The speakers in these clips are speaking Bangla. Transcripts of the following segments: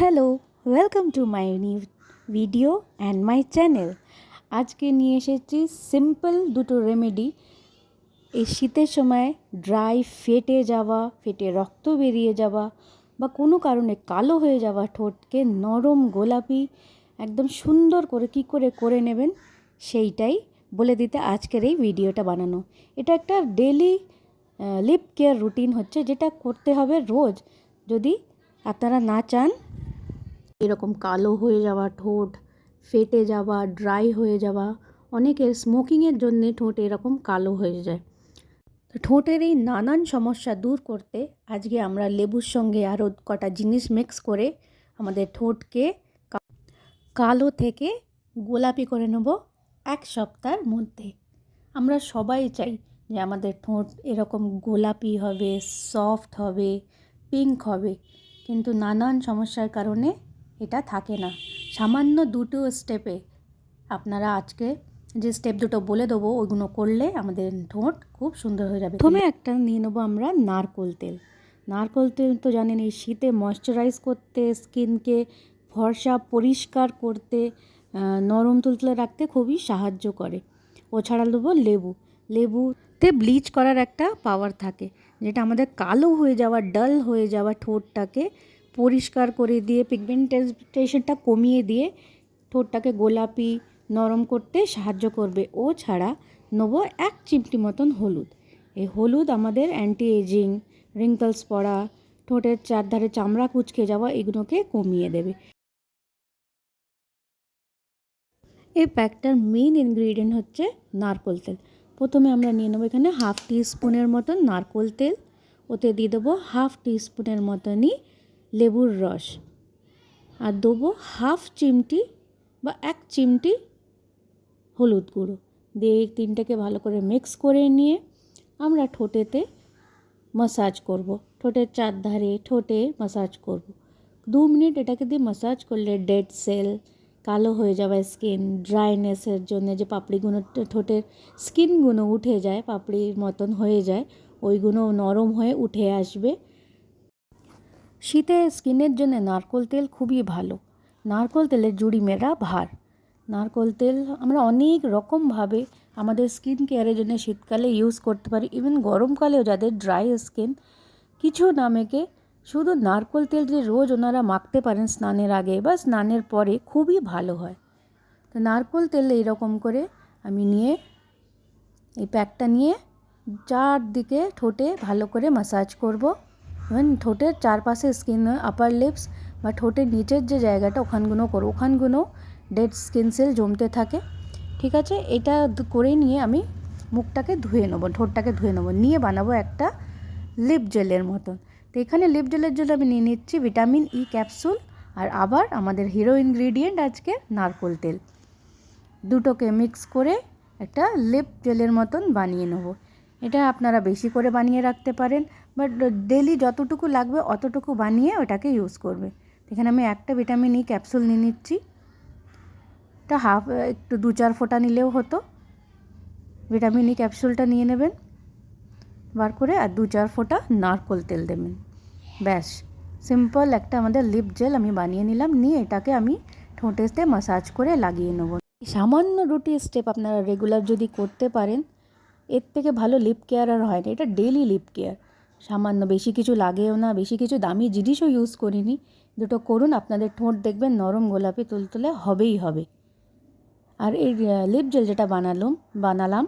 Hello, welcome to my new video and my channel. আজকে নিয়ে এসেছি সিম্পল দুটো রেমেডি। এই শীতের সময় ড্রাই ফেটে রক্ত বেরিয়ে যাওয়া বা কোনো কারণে কালো হয়ে যাওয়া ঠোঁটকে নরম গোলাপি একদম সুন্দর করে কী করে নেবেন সেইটাই বলে দিতে আজকের এই ভিডিওটা বানানো। এটা একটা ডেলি লিপ কেয়ার রুটিন হচ্ছে, যেটা করতে হবে রোজ। যদি আপনারা না চান এরকম কালো হয়ে যাওয়া ঠোঁট, ফেটে যাওয়া, ড্রাই হয়ে যাওয়া, অনেকের স্মোকিংয়ের জন্যে ঠোঁট এরকম কালো হয়ে যায়। ঠোঁটের এই নানান সমস্যা দূর করতে আজকে আমরা লেবুর সঙ্গে আরও কটা জিনিস মিক্স করে আমাদের ঠোঁটকে কালো থেকে গোলাপি করে নেব এক সপ্তাহের মধ্যে। আমরা সবাই চাই যে আমাদের ঠোঁট এরকম গোলাপি হবে, সফট হবে, পিঙ্ক হবে, কিন্তু নানান সমস্যার কারণে এটা থাকে না। সামান্য দুটো স্টেপে আপনারা আজকে যে স্টেপ দুটো বলে দেবো ওইগুলো করলে আমাদের ঠোঁট খুব সুন্দর হয়ে যাবে। প্রথমে একটা নিয়ে নেবো আমরা নারকোল তেল। নারকোল তেল তো জানেন এই শীতে ময়শ্চারাইজ করতে, স্কিনকে ফর্সা পরিষ্কার করতে, নরম তুলতুলে রাখতে খুবই সাহায্য করে। ও ছাড়া দেবো লেবুতে ব্লিচ করার একটা পাওয়ার থাকে, যেটা আমাদের কালো হয়ে যাওয়া, ডাল হয়ে যাওয়া ঠোঁটটাকে পরিষ্কার করে দিয়ে পিগমেন্টেশনটা কমিয়ে দিয়ে ঠোঁটটাকে গোলাপি নরম করতে সাহায্য করবে। ও ছাড়া নেবো 1 চিমটি মতন হলুদ। এই হলুদ আমাদের অ্যান্টি এজিং, রিঙ্কলস পড়া, ঠোঁটের চারধারে চামড়া কুঁচকে যাওয়া এগুলোকে কমিয়ে দেবে। এই প্যাকটার মেইন ইনগ্রিডিয়েন্ট হচ্ছে নারকোল তেল। প্রথমে আমরা নিয়ে নেবো এখানে 1/2 টিস্পুনের মতন নারকোল তেল। ওতে দিয়ে দেবো 1/2 টিস্পুনের মতনই লেবুর রস, আর দেবো 1/2 চিমটি বা 1 চিমটি হলুদ গুঁড়ো দিয়ে এই তিনটাকে ভালো করে মিক্স করে নিয়ে আমরা ঠোঁটেতে মাসাজ করব। ঠোঁটের চারধারে ঠোঁটে মাসাজ করব 2 মিনিট। এটাকে দিয়ে মাসাজ করলে ডেড সেল, কালো হয়ে যাওয়া স্কিন, ড্রাইনেসের জন্য যে পাপড়িগুলো ঠোঁটের স্কিনগুলো উঠে যায়, পাপড়ির মতন হয়ে যায়, ওইগুলো নরম হয়ে উঠে আসবে। শীতে স্কিনের জন্য নারকোল তেল খুবই ভালো। নারকোল তেলের জুড়ি মেরা ভার। নারকোল তেল আমরা অনেক রকমভাবে আমাদের স্কিন কেয়ারের জন্য শীতকালে ইউজ করতে পারি। ইভেন গরমকালেও যাদের ড্রাই স্কিন, কিছু না মেখে শুধু নারকোল তেল যে রোজ ওনারা মাখতে পারেন স্নানের আগে বা স্নানের পরে, খুবই ভালো হয়। তো নারকোল তেল এইরকম করে আমি নিয়ে এই প্যাকটা নিয়ে চারদিকে ঠোঁটে ভালো করে মাসাজ করব। ইভেন ঠোঁটের চারপাশে স্কিন, আপার লিপস বা ঠোঁটের নিচের যে জায়গাটা ওখানগুলো করো, ওখানগুলো ডেড স্কিন সেল জমতে থাকে। ঠিক আছে, এটা করে নিয়ে আমি মুখটাকে ধুয়ে নেবো, ঠোঁটটাকে ধুয়ে নেবো, নিয়ে বানাবো একটা লিপ জেলের মতন। তো এখানে লিপ জেলের জন্য আমি নিয়ে নিচ্ছি ভিটামিন ই ক্যাপসুল, আর আবার আমাদের হিরো ইনগ্রিডিয়েন্ট আজকে নারকোল তেল। দুটোকে মিক্স করে একটা লিপ জেলের মতন বানিয়ে নেবো। এটা আপনারা বেশি করে বানিয়ে রাখতে পারেন, বাট ডেলি যতটুকু লাগবে অতটুকু বানিয়ে ওটাকে ইউজ করবে। এখানে আমি একটা ভিটামিন ই ক্যাপসুল নিয়ে নিচ্ছি। এটা একটু 2-4 ফোঁটা নিলেও হতো। ভিটামিন ই ক্যাপসুলটা নিয়ে নেবেন বার করে, আর 2-4 ফোঁটা নারকোল তেল দেবেন। ব্যাস, সিম্পল একটা আমাদের লিপ জেল আমি বানিয়ে নিলাম। নিয়ে এটাকে আমি ঠোঁটেতে মাসাজ করে লাগিয়ে নেব। সামান্য দুটি স্টেপ আপনারা রেগুলার যদি করতে পারেন, এর থেকে ভালো লিপ কেয়ার আর হয় না। এটা ডেলি লিপ কেয়ার, সামান্য, বেশি কিছু লাগেও না, বেশি কিছু দামি জিনিসও ইউজ করিনি। দুটো করুন, আপনাদের ঠোঁট দেখবেন নরম গোলাপি তুলতুলে হবেই হবে। আর এই লিপ জেল যেটা বানালাম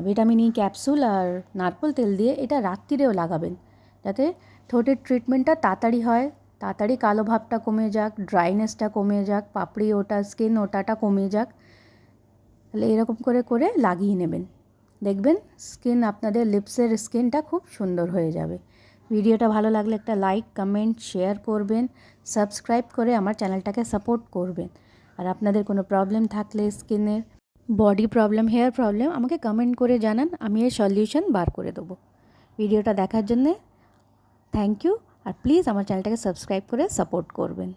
ভিটামিন ই ক্যাপসুল আর নারকোল তেল দিয়ে, এটা রাত্রিরেও লাগাবেন যাতে ঠোঁটের ট্রিটমেন্টটা তাড়াতাড়ি হয়, তাড়াতাড়ি কালো ভাবটা কমে যাক, ড্রাইনেসটা কমে যাক, পাপড়ি ওটা, স্কিন ওটাটা কমে যাক। তাহলে এরকম করে করে লাগিয়ে নেবেন, দেখবেন স্কিন, আপনাদের লিপসের স্কিনটা খুব সুন্দর হয়ে যাবে। ভিডিওটা ভালো লাগলে একটা লাইক, কমেন্ট, শেয়ার করবেন, সাবস্ক্রাইব করে আমার চ্যানেলটাকে সাপোর্ট করবেন। আর আপনাদের কোনো প্রবলেম থাকলে, স্কিনের, বডি প্রবলেম, হেয়ার প্রবলেম, আমাকে কমেন্ট করে জানান, আমি এর সলিউশন বার করে দেবো। ভিডিওটা দেখার জন্যে থ্যাংক ইউ, আর প্লিজ আমার চ্যানেলটাকে সাবস্ক্রাইব করে সাপোর্ট করবেন।